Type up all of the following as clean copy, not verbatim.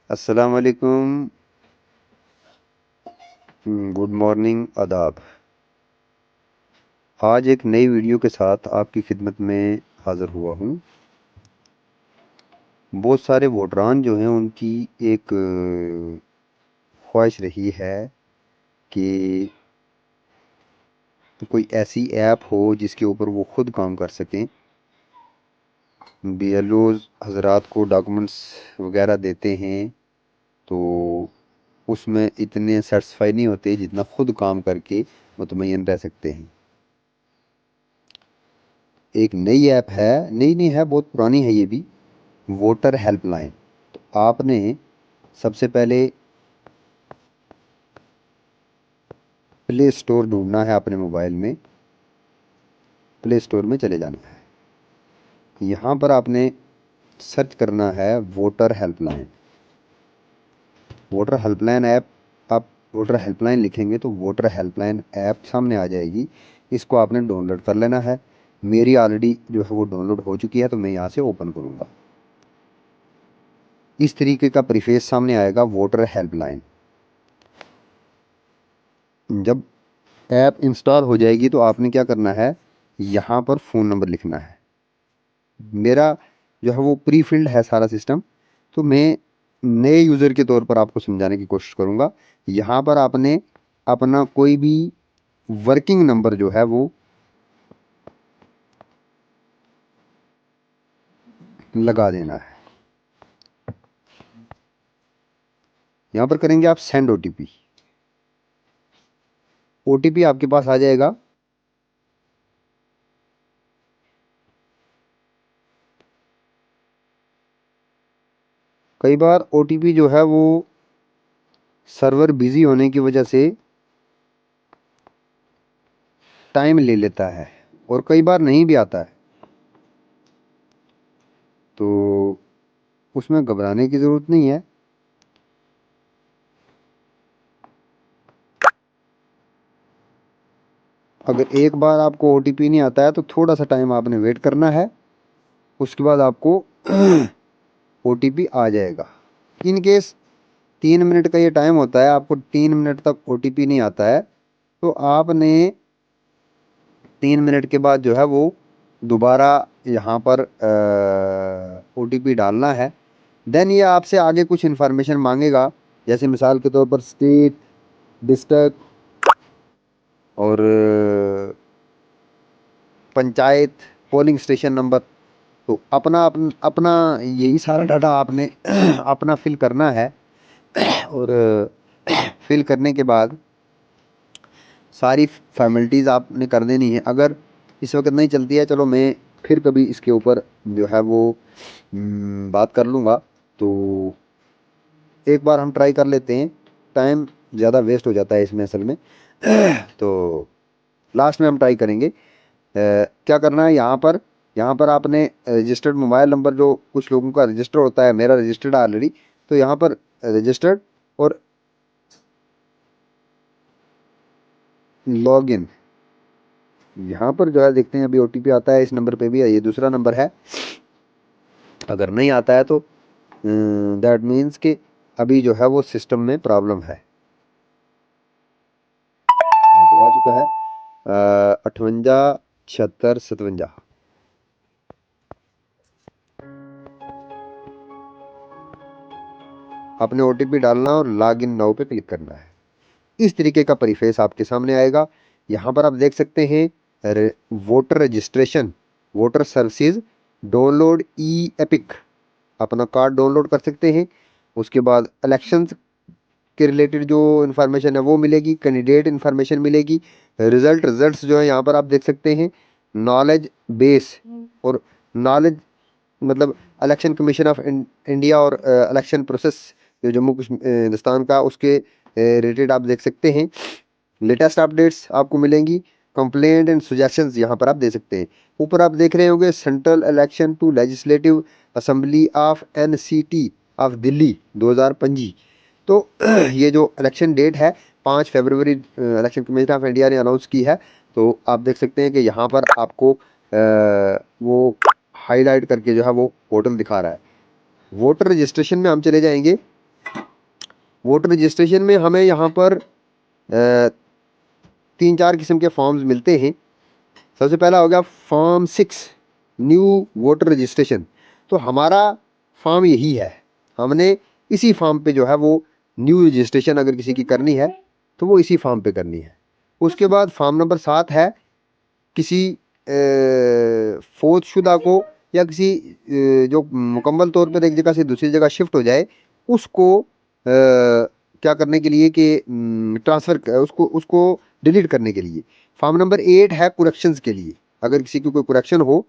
अस्सलाम वालेकुम। Good morning, आदाब। आज एक नई वीडियो के साथ आपकी खिदमत में हाज़िर हुआ हूँ। बहुत सारे वोटरान जो हैं उनकी एक ख्वाहिश रही है कि कोई ऐसी ऐप हो जिसके ऊपर वो ख़ुद काम कर सकें। बीएलओज़ हज़रात को डॉक्यूमेंट्स वगैरह देते हैं तो उसमें इतने सेटिस्फाई नहीं होते जितना ख़ुद काम करके मुतमईन रह सकते हैं। एक नई ऐप है, नई नहीं है, बहुत पुरानी है ये भी, वोटर हेल्पलाइन। तो आपने सबसे पहले प्ले स्टोर ढूंढना है, अपने मोबाइल में प्ले स्टोर में चले जाना है। यहाँ पर आपने सर्च करना है voter helpline. Voter helpline app, आप वोटर हेल्पलाइन लिखेंगे तो वोटर हेल्पलाइन ऐप सामने आ जाएगी। इसको आपने डाउनलोड कर लेना है। मेरी ऑलरेडी जो है वो डाउनलोड हो चुकी है, तो मैं यहाँ से ओपन करूँगा। इस तरीके का प्रीफेस सामने आएगा वोटर हेल्पलाइन। जब ऐप इंस्टॉल हो जाएगी तो आपने क्या करना है, यहाँ पर फ़ोन नंबर लिखना है। मेरा जो है वो प्री फिल्ड है सारा सिस्टम, तो मैं नए यूज़र के तौर पर आपको समझाने की कोशिश करूँगा। यहाँ पर आपने अपना कोई भी वर्किंग नंबर जो है वो लगा देना है। यहाँ पर करेंगे आप सेंड ओटीपी। ओटीपी आपके पास आ जाएगा। कई बार ओटीपी जो है वो सर्वर बिजी होने की वजह से टाइम ले लेता है और कई बार नहीं भी आता है, तो उसमें घबराने की ज़रूरत नहीं है। अगर एक बार आपको ओटीपी नहीं आता है तो थोड़ा सा टाइम आपने वेट करना है, उसके बाद आपको ओटीपी आ जाएगा। इन केस 3 मिनट का ये टाइम होता है, आपको 3 मिनट तक ओटीपी नहीं आता है, तो आपने 3 मिनट के बाद जो है वो दोबारा यहाँ पर ओटीपी डालना है। देन ये आपसे आगे कुछ इन्फॉर्मेशन मांगेगा, जैसे मिसाल के तौर पर स्टेट, डिस्ट्रिक्ट और पंचायत, पोलिंग स्टेशन नंबर। तो अपना यही सारा डाटा आपने अपना फिल करना है। और फिल करने के बाद सारी फॉर्मेलिटीज़ आपने कर देनी है। अगर इस वक्त नहीं चलती है, चलो मैं फिर कभी इसके ऊपर जो है वो बात कर लूँगा। तो एक बार हम ट्राई कर लेते हैं, टाइम ज़्यादा वेस्ट हो जाता है इसमें असल में। तो लास्ट में हम ट्राई करेंगे। क्या करना है, यहाँ पर आपने रजिस्टर्ड मोबाइल नंबर, जो कुछ लोगों का रजिस्टर होता है, मेरा रजिस्टर्ड ऑलरेडी, तो यहाँ पर रजिस्टर्ड और लॉगिन, यहाँ पर जो है देखते हैं अभी ओटीपी आता है। इस नंबर पे भी है, ये दूसरा नंबर है। अगर नहीं आता है तो दैट मीन्स कि अभी जो है वो सिस्टम में प्रॉब्लम है। आ चुका है 58 76 57। आपने ओटीपी डालना और लॉग इन नाउ पे क्लिक करना है। इस तरीके का परिफेस आपके सामने आएगा। यहाँ पर आप देख सकते हैं voter registration, voter services, download E EPIC, अपना कार्ड डाउनलोड कर सकते हैं। उसके बाद इलेक्शंस के रिलेटेड जो इन्फॉर्मेशन है वो मिलेगी, कैंडिडेट इन्फॉर्मेशन मिलेगी, रिजल्ट्स जो है यहाँ पर आप देख सकते हैं, नॉलेज बेस और नॉलेज मतलब इलेक्शन कमीशन ऑफ इंडिया और इलेक्शन प्रोसेस जो जम्मू कश्मीर हिंदुस्तान का, उसके रिलेटेड आप देख सकते हैं। लेटेस्ट अपडेट्स आपको मिलेंगी। कंप्लेंट एंड सजेशंस यहाँ पर आप दे सकते हैं। ऊपर आप देख रहे होंगे central election to legislative assembly of NCT of Delhi 2025। तो ये जो इलेक्शन डेट है 5 फरवरी, इलेक्शन कमीशन ऑफ इंडिया ने अनाउंस की है। तो आप देख सकते हैं कि यहाँ पर आपको वो हाईलाइट करके जो है वो पोर्टल दिखा रहा है। वोटर रजिस्ट्रेशन में हम चले जाएंगे। वोटर रजिस्ट्रेशन में हमें यहाँ पर 3-4 किस्म के फॉर्म्स मिलते हैं। सबसे पहला हो गया फॉर्म 6 न्यू वोटर रजिस्ट्रेशन। तो हमारा फॉर्म यही है, हमने इसी फॉर्म पे जो है वो न्यू रजिस्ट्रेशन अगर किसी की करनी है तो वो इसी फॉर्म पे करनी है। उसके बाद फॉर्म नंबर 7 है किसी फौजशुदा को या किसी जो मुकम्मल तौर पर एक जगह से दूसरी जगह शिफ्ट हो जाए उसको क्या करने के लिए कि ट्रांसफ़र उसको उसको डिलीट करने के लिए। फॉर्म नंबर 8 है करेक्शंस के लिए, अगर किसी की कोई करेक्शन हो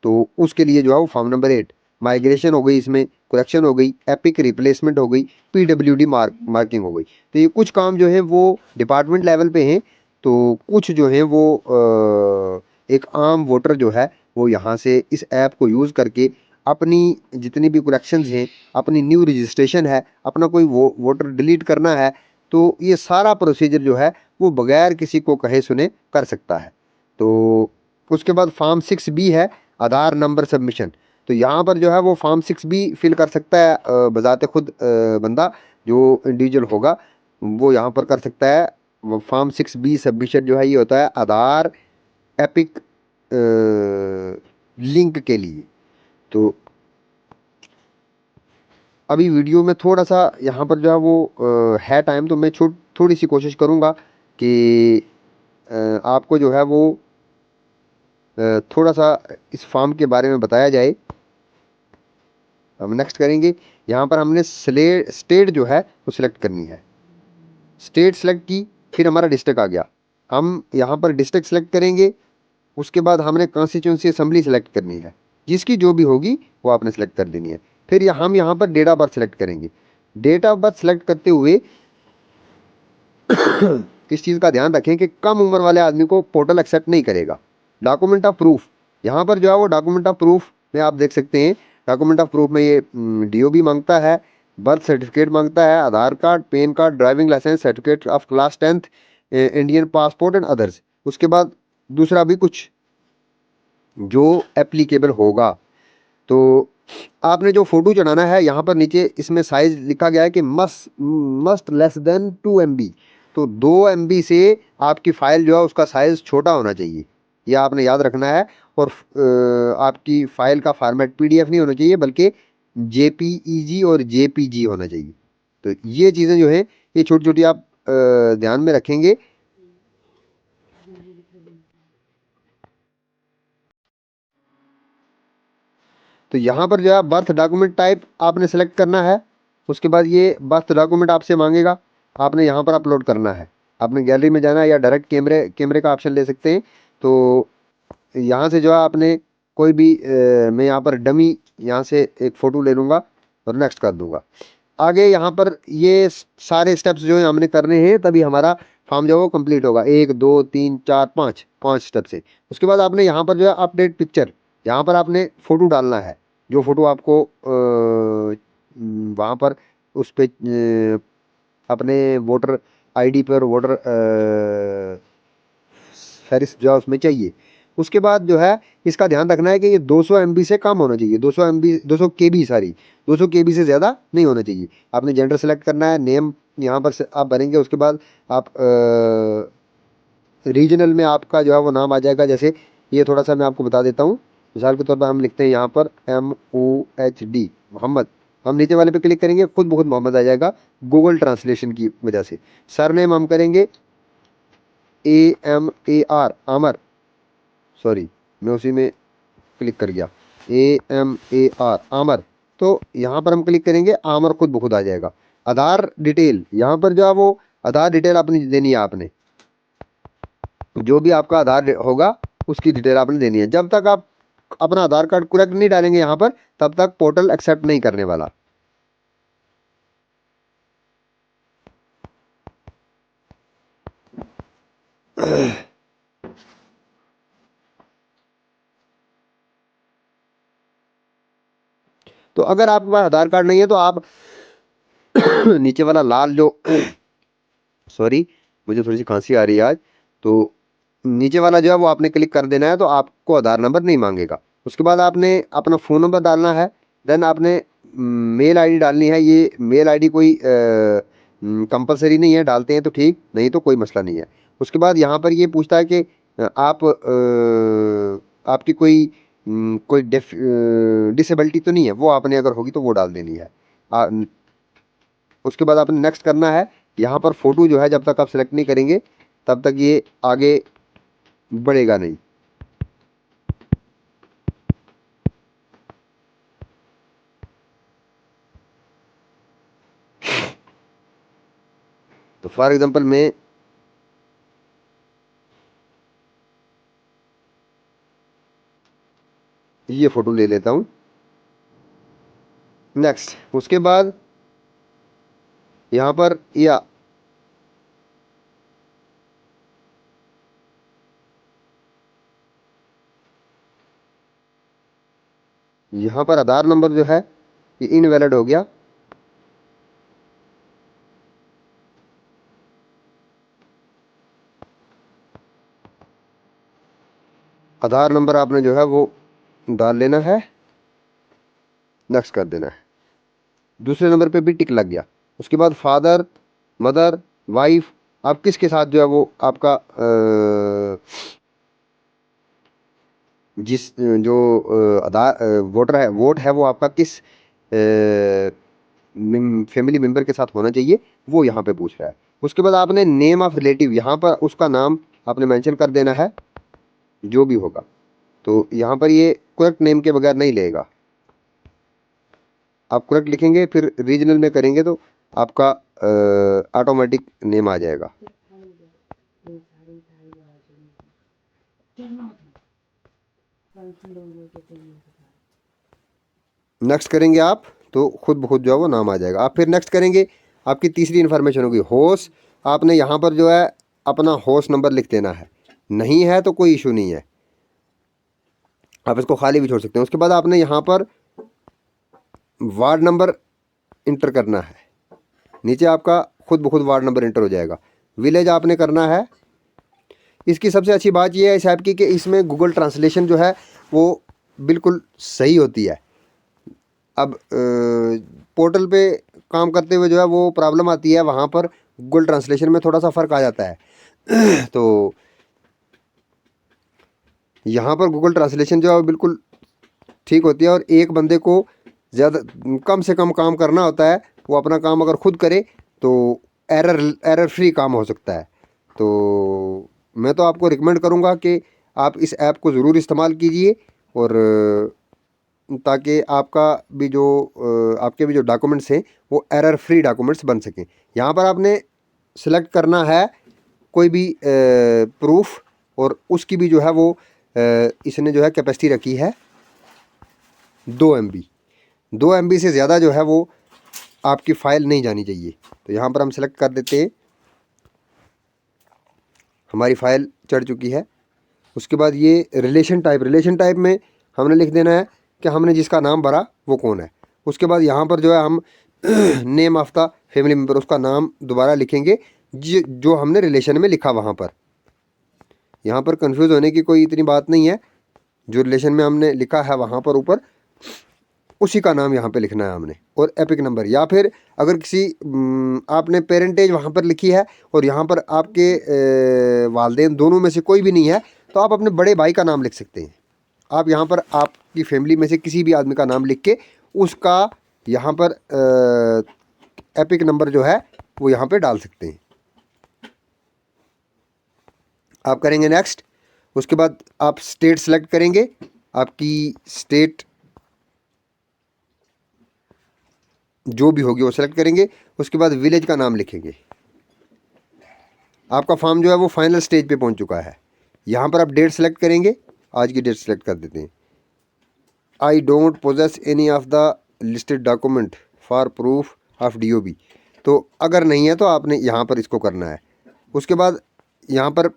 तो उसके लिए जो है वो फॉर्म नंबर 8 माइग्रेशन हो गई, इसमें करेक्शन हो गई, एपिक रिप्लेसमेंट हो गई, पीडब्ल्यूडी मार्किंग हो गई। तो ये कुछ काम जो है वो डिपार्टमेंट लेवल पे हैं। तो कुछ जो है वो एक आम वोटर जो है वो यहाँ से इस ऐप को यूज़ करके अपनी जितनी भी करेक्शंस हैं, अपनी न्यू रजिस्ट्रेशन है, अपना कोई वोटर डिलीट करना है, तो ये सारा प्रोसीजर जो है वो बगैर किसी को कहे सुने कर सकता है। तो उसके बाद फॉर्म 6 बी है आधार नंबर सबमिशन। तो यहाँ पर जो है वो फॉर्म 6 बी फिल कर सकता है बजाते खुद बंदा जो इंडिविजुअल होगा वो यहाँ पर कर सकता है। वो फॉर्म 6 बी सबमिशन जो है ये होता है आधार एपिक लिंक के लिए। तो अभी वीडियो में थोड़ा सा यहाँ पर जो है वो है टाइम, तो मैं थोड़ी सी कोशिश करूँगा कि आपको जो है वो थोड़ा सा इस फॉर्म के बारे में बताया जाए। हम नेक्स्ट करेंगे, यहाँ पर हमने स्टेट जो है वो सिलेक्ट करनी है। स्टेट सेलेक्ट की, फिर हमारा डिस्ट्रिक्ट आ गया, हम यहाँ पर डिस्ट्रिक्ट सेलेक्ट करेंगे। उसके बाद हमने कॉन्स्टिट्यूंसी असेंबली सेलेक्ट करनी है, जिसकी जो भी होगी वो आपने सेलेक्ट कर देनी है। फिर हम यहाँ पर डेट ऑफ बर्थ सेलेक्ट करेंगे। डेट ऑफ बर्थ सेलेक्ट करते हुए किस चीज़ का ध्यान रखें कि कम उम्र वाले आदमी को पोर्टल एक्सेप्ट नहीं करेगा। डॉक्यूमेंट ऑफ प्रूफ, यहाँ पर जो है वो डॉक्यूमेंट ऑफ प्रूफ में आप देख सकते हैं, डॉक्यूमेंट ऑफ प्रूफ में ये डीओबी मांगता है, बर्थ सर्टिफिकेट मांगता है, Aadhaar card, PAN card, driving licence, certificate of class 10th, Indian passport and others. उसके बाद दूसरा भी कुछ जो एप्लीकेबल होगा। तो आपने जो फोटो चढ़ाना है यहाँ पर नीचे इसमें साइज लिखा गया है कि मस्ट लेस देन 2 MB। तो 2 MB से आपकी फाइल जो है उसका साइज छोटा होना चाहिए, यह आपने याद रखना है। और आपकी फाइल का फॉर्मेट पीडीएफ नहीं होना चाहिए बल्कि जेपीईजी और जेपीजी होना चाहिए। तो ये चीज़ें जो है ये छोटी छोटी आप ध्यान में रखेंगे। तो यहाँ पर जो है बर्थ डॉक्यूमेंट टाइप आपने सेलेक्ट करना है। उसके बाद ये बर्थ डॉक्यूमेंट आपसे मांगेगा, आपने यहाँ पर अपलोड करना है। आपने गैलरी में जाना है या डायरेक्ट कैमरे कैमरे का ऑप्शन ले सकते हैं। तो यहाँ से जो है आपने कोई भी मैं यहाँ पर डमी यहाँ से एक फ़ोटो ले लूँगा और नेक्स्ट कर दूँगा। आगे यहाँ पर ये सारे स्टेप्स जो है हमने करने हैं, तभी हमारा फॉर्म जो है वो कंप्लीट होगा। 1 2 3 4 5 5 स्टेप से। उसके बाद आपने यहाँ पर जो है अपडेट पिक्चर, यहाँ पर आपने फ़ोटो डालना है। जो फ़ोटो आपको वहाँ पर उस पे अपने वोटर आईडी पर वोटर फहरिस्त जो है उसमें चाहिए। उसके बाद जो है इसका ध्यान रखना है कि ये 200 MB से कम होना चाहिए। 200 MB 200 KB सॉरी 200 KB से ज़्यादा नहीं होना चाहिए। आपने जेंडर सेलेक्ट करना है, नेम यहाँ पर से आप भरेंगे। उसके बाद आप रीजनल में आपका जो है वो नाम आ जाएगा। जैसे ये थोड़ा सा मैं आपको बता देता हूँ, मिसाल के तौर पर हम लिखते हैं यहाँ पर MOHD मोहम्मद। हम नीचे वाले पे क्लिक करेंगे, खुद ब खुद मोहम्मद आ जाएगा गूगल ट्रांसलेशन की वजह से। सरनेम हम करेंगे AMAR आमर, सॉरी मैं उसी में क्लिक कर गया, AMAR आमर। तो यहाँ पर हम क्लिक करेंगे, आमर खुद ब खुद आ जाएगा। आधार डिटेल, यहाँ पर जो है वो आधार डिटेल आपने देनी है। आपने जो भी आपका आधार होगा उसकी डिटेल आपने देनी है। जब तक आप अपना आधार कार्ड करेक्ट नहीं डालेंगे यहाँ पर, तब तक पोर्टल एक्सेप्ट नहीं करने वाला। तो अगर आपके पास आधार कार्ड नहीं है तो आप नीचे वाला लाल जो सॉरी मुझे थोड़ी सी खांसी आ रही है आज, तो नीचे वाला जो है वो आपने क्लिक कर देना है, तो आपको आधार नंबर नहीं मांगेगा। उसके बाद आपने अपना फ़ोन नंबर डालना है। देन आपने मेल आईडी डालनी है। ये मेल आईडी कोई कंपलसरी नहीं है, डालते हैं तो ठीक, नहीं तो कोई मसला नहीं है। उसके बाद यहाँ पर ये पूछता है कि आप आपकी कोई डिसेबिलिटी तो नहीं है, वो आपने अगर होगी तो वो डाल देनी है। आ, उसके बाद आपने नेक्स्ट करना है। यहाँ पर फोटो जो है जब तक आप सेलेक्ट नहीं करेंगे तब तक ये आगे बढ़ेगा नहीं। तो फॉर एग्जांपल मैं ये फोटो ले लेता हूँ। नेक्स्ट, उसके बाद यहाँ पर यहाँ पर आधार नंबर जो है ये इनवैलिड हो गया। आधार नंबर आपने जो है वो डाल लेना है, नेक्स्ट कर देना है। दूसरे नंबर पे भी टिक लग गया। उसके बाद फादर, मदर, वाइफ, आप किसके साथ जो है वो आपका जिस जो आधार वोटर है, वोट है वो आपका किस फैमिली मेंबर के साथ होना चाहिए, वो यहाँ पे पूछ रहा है। उसके बाद आपने नेम ऑफ रिलेटिव, यहाँ पर उसका नाम आपने मेंशन कर देना है जो भी होगा। तो यहाँ पर ये करेक्ट नेम के बगैर नहीं लेगा, आप करेक्ट लिखेंगे फिर रीजनल में करेंगे तो आपका ऑटोमेटिक नेम आ जाएगा। नेक्स्ट करेंगे आप तो खुद ब खुद जो है वो नाम आ जाएगा। आप फिर नेक्स्ट करेंगे, आपकी तीसरी इन्फॉर्मेशन होगी होस्ट। आपने यहाँ पर जो है अपना होस्ट नंबर लिख देना है, नहीं है तो कोई इशू नहीं है, आप इसको खाली भी छोड़ सकते हैं। उसके बाद आपने यहाँ पर वार्ड नंबर इंटर करना है, नीचे आपका खुद ब खुद वार्ड नंबर इंटर हो जाएगा। विलेज आपने करना है। इसकी सबसे अच्छी बात यह है इस ऐप की कि इसमें गूगल ट्रांसलेशन जो है वो बिल्कुल सही होती है। अब पोर्टल पे काम करते हुए जो है वो प्रॉब्लम आती है, वहाँ पर गूगल ट्रांसलेशन में थोड़ा सा फ़र्क आ जाता है तो यहाँ पर गूगल ट्रांसलेशन जो है वो बिल्कुल ठीक होती है, और एक बंदे को ज़्यादा कम से कम काम करना होता है। वो अपना काम अगर खुद करे तो एरर फ्री काम हो सकता है। तो मैं तो आपको रिकमेंड करूँगा कि आप इस ऐप को ज़रूर इस्तेमाल कीजिए, और ताकि आपका भी जो आपके भी जो डॉक्यूमेंट्स हैं वो एरर फ्री डॉक्यूमेंट्स बन सकें। यहाँ पर आपने सेलेक्ट करना है कोई भी प्रूफ, और उसकी भी जो है वो इसने जो है कैपेसिटी रखी है 2 MB। 2 MB से ज़्यादा जो है वो आपकी फ़ाइल नहीं जानी चाहिए। तो यहाँ पर हम सेलेक्ट कर देते हैं, हमारी फ़ाइल चढ़ चुकी है। उसके बाद ये रिलेशन टाइप में हमने लिख देना है कि हमने जिसका नाम भरा वो कौन है। उसके बाद यहाँ पर जो है हम name of the family member, उसका नाम दोबारा लिखेंगे जो हमने रिलेशन में लिखा वहाँ पर। यहाँ पर कंफ्यूज होने की कोई इतनी बात नहीं है, जो रिलेशन में हमने लिखा है वहाँ पर ऊपर उसी का नाम यहाँ पे लिखना है हमने, और एपिक नंबर। या फिर अगर किसी आपने पेरेंटेज वहाँ पर लिखी है और यहाँ पर आपके वालदेन दोनों में से कोई भी नहीं है, तो आप अपने बड़े भाई का नाम लिख सकते हैं। आप यहाँ पर आपकी फैमिली में से किसी भी आदमी का नाम लिख के उसका यहाँ पर एपिक नंबर जो है वो यहाँ पे डाल सकते हैं। आप करेंगे नेक्स्ट। उसके बाद आप स्टेट सेलेक्ट करेंगे, आपकी स्टेट जो भी होगी वो सेलेक्ट करेंगे। उसके बाद विलेज का नाम लिखेंगे। आपका फॉर्म जो है वो फाइनल स्टेज पे पहुंच चुका है। यहाँ पर आप डेट सेलेक्ट करेंगे, आज की डेट सेलेक्ट कर देते हैं। I don't possess any of the listed document for proof of DOB। तो अगर नहीं है तो आपने यहाँ पर इसको करना है। उसके बाद यहाँ पर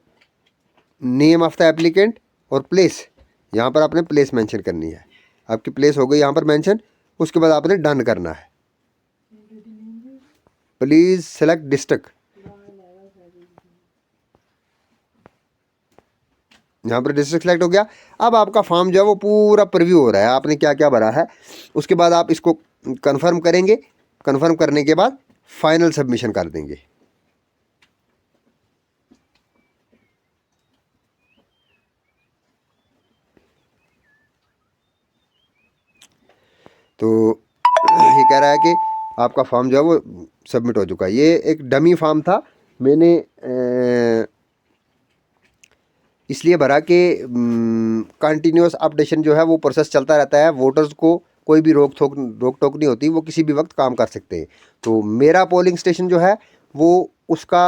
नेम ऑफ द एप्लीकेंट और प्लेस, यहाँ पर आपने प्लेस मेंशन करनी है। आपकी प्लेस हो गई यहाँ पर मेंशन। उसके बाद आपने डन करना है। प्लीज़ सेलेक्ट डिस्ट्रिक्ट, यहाँ पर डिस्ट्रिक्ट सेलेक्ट हो गया। अब आपका फॉर्म जो है वो पूरा प्रीव्यू हो रहा है, आपने क्या क्या भरा है। उसके बाद आप इसको कंफर्म करेंगे। कंफर्म करने के बाद फाइनल सबमिशन कर देंगे। तो ये कह रहा है कि आपका फॉर्म जो है वो सबमिट हो चुका है। ये एक डमी फॉर्म था, मैंने इसलिए भरा कि कंटिन्यूस अपडेशन जो है वो प्रोसेस चलता रहता है, वोटर्स को कोई भी रोक टोक नहीं होती, वो किसी भी वक्त काम कर सकते हैं। तो मेरा पोलिंग स्टेशन जो है वो उसका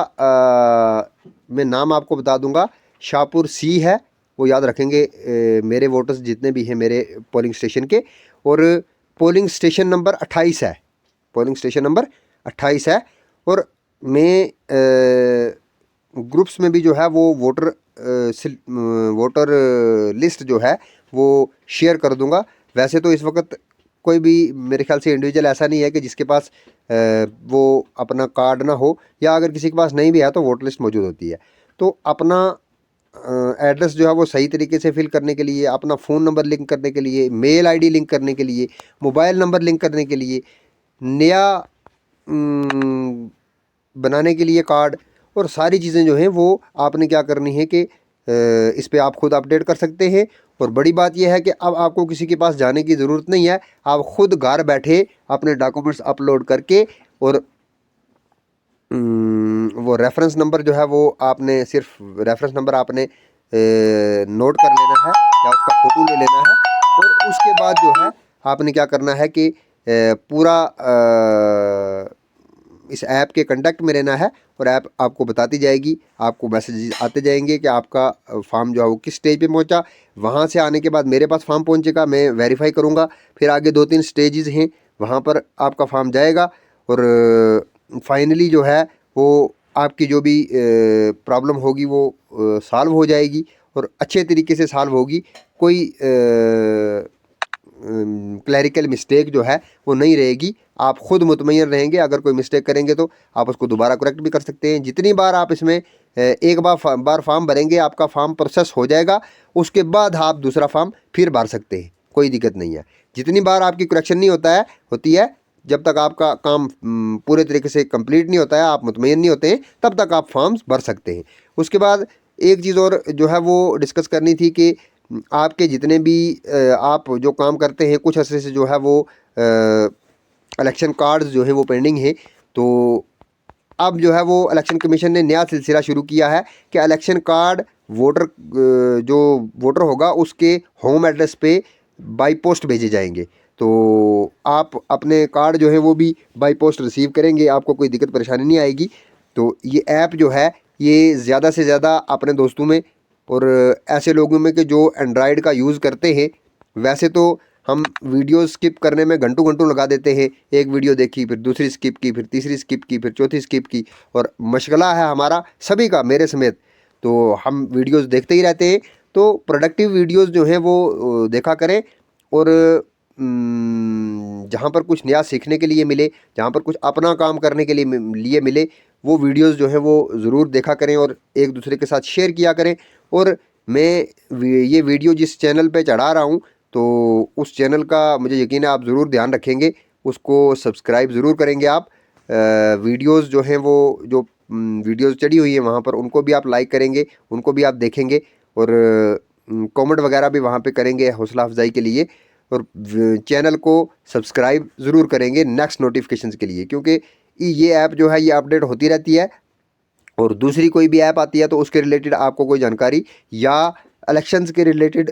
मैं नाम आपको बता दूंगा, शाहपुर सी है, वो याद रखेंगे मेरे वोटर्स जितने भी हैं मेरे पोलिंग स्टेशन के। और पोलिंग स्टेशन नंबर 28 है, पोलिंग स्टेशन नंबर 28 है। और मैं ग्रुप्स में भी जो है वो वोटर लिस्ट जो है वो शेयर कर दूंगा। वैसे तो इस वक्त कोई भी मेरे ख्याल से इंडिविजुअल ऐसा नहीं है कि जिसके पास वो अपना कार्ड ना हो, या अगर किसी के पास नहीं भी है तो वोटर लिस्ट मौजूद होती है। तो अपना एड्रेस जो है वो सही तरीके से फिल करने के लिए, अपना फ़ोन नंबर लिंक करने के लिए, मेल आईडी लिंक करने के लिए, मोबाइल नंबर लिंक करने के लिए, नया बनाने के लिए कार्ड, और सारी चीज़ें जो हैं वो आपने क्या करनी है कि इस पे आप खुद अपडेट कर सकते हैं। और बड़ी बात यह है कि अब आपको किसी के पास जाने की ज़रूरत नहीं है, आप खुद घर बैठे अपने डॉक्यूमेंट्स अपलोड करके, और वो रेफरेंस नंबर जो है वो आपने सिर्फ रेफरेंस नंबर आपने नोट कर लेना है या उसका फ़ोटो ले लेना है। और उसके बाद जो है आपने क्या करना है कि पूरा इस ऐप के कांटेक्ट में रहना है, और ऐप आपको बताती जाएगी, आपको मैसेज आते जाएंगे कि आपका फॉर्म जो है वो किस स्टेज पे पहुंचा। वहां से आने के बाद मेरे पास फॉर्म पहुंचेगा, मैं वेरीफाई करूंगा, फिर आगे 2-3 स्टेजेस हैं, वहां पर आपका फॉर्म जाएगा। और फाइनली जो है वो आपकी जो भी प्रॉब्लम होगी वो सॉल्व हो जाएगी, और अच्छे तरीके से सॉल्व होगी। कोई क्लैरिकल मिस्टेक जो है वो नहीं रहेगी। आप खुद मुतमईन रहेंगे, अगर कोई मिस्टेक करेंगे तो आप उसको दोबारा करेक्ट भी कर सकते हैं। जितनी बार आप इसमें एक बार फॉर्म भरेंगे, आपका फॉर्म प्रोसेस हो जाएगा, उसके बाद आप दूसरा फॉर्म फिर भर सकते हैं, कोई दिक्कत नहीं है। जितनी बार आपकी करेक्शन नहीं होती है, जब तक आपका काम पूरे तरीके से कंप्लीट नहीं होता है, आप मुतमईन नहीं होते हैं, तब तक आप फॉर्म्स भर सकते हैं। उसके बाद एक चीज़ और जो है वो डिस्कस करनी थी कि आपके जितने भी आप जो काम करते हैं, कुछ अरसे से जो है वो इलेक्शन कार्ड्स जो है वो पेंडिंग है। तो अब जो है वो इलेक्शन कमीशन ने नया सिलसिला शुरू किया है कि इलेक्शन कार्ड जो वोटर होगा उसके होम एड्रेस पे बाई पोस्ट भेजे जाएंगे। तो आप अपने कार्ड जो है वो भी बाई पोस्ट रिसीव करेंगे, आपको कोई दिक्कत परेशानी नहीं आएगी। तो ये ऐप जो है ये ज़्यादा से ज़्यादा अपने दोस्तों में और ऐसे लोगों में कि जो एंड्रॉयड का यूज़ करते हैं। वैसे तो हम वीडियो स्किप करने में घंटों घंटों लगा देते हैं, एक वीडियो देखी, फिर दूसरी स्किप की, फिर तीसरी स्किप की, फिर चौथी स्किप की, और मशगला है हमारा सभी का, मेरे समेत। तो हम वीडियोस देखते ही रहते हैं। तो प्रोडक्टिव वीडियोस जो हैं वो देखा करें, और जहाँ पर कुछ नया सीखने के लिए मिले, जहाँ पर कुछ अपना काम करने के लिए मिले, वो वीडियोस जो है वो ज़रूर देखा करें और एक दूसरे के साथ शेयर किया करें। और मैं ये वीडियो जिस चैनल पे चढ़ा रहा हूँ, तो उस चैनल का मुझे यकीन है आप ज़रूर ध्यान रखेंगे, उसको सब्सक्राइब ज़रूर करेंगे आप। वीडियोस जो हैं वो जो वीडियोस चढ़ी हुई है वहाँ पर उनको भी आप लाइक करेंगे, उनको भी आप देखेंगे, और कमेंट वगैरह भी वहाँ पे करेंगे हौसला अफजाई के लिए। और चैनल को सब्सक्राइब ज़रूर करेंगे नेक्स्ट नोटिफिकेशंस के लिए, क्योंकि ये ऐप जो है ये अपडेट होती रहती है। और दूसरी कोई भी ऐप आती है तो उसके रिलेटेड आपको कोई जानकारी, या इलेक्शंस के रिलेटेड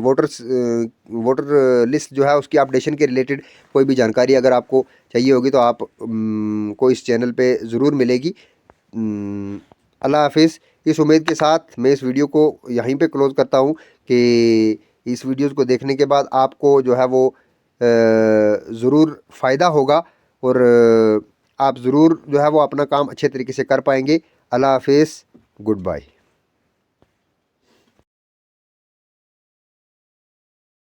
वोटर लिस्ट जो है उसकी अपडेशन के रिलेटेड कोई भी जानकारी अगर आपको चाहिए होगी तो आप को इस चैनल पे ज़रूर मिलेगी। अल्लाह हाफिज़। इस उम्मीद के साथ मैं इस वीडियो को यहीं पे क्लोज़ करता हूँ कि इस वीडियोज़ को देखने के बाद आपको जो है वो ज़रूर फ़ायदा होगा, और आप ज़रूर जो है वो अपना काम अच्छे तरीके से कर पाएंगे। अल्लाह हाफिज़, गुड बाय।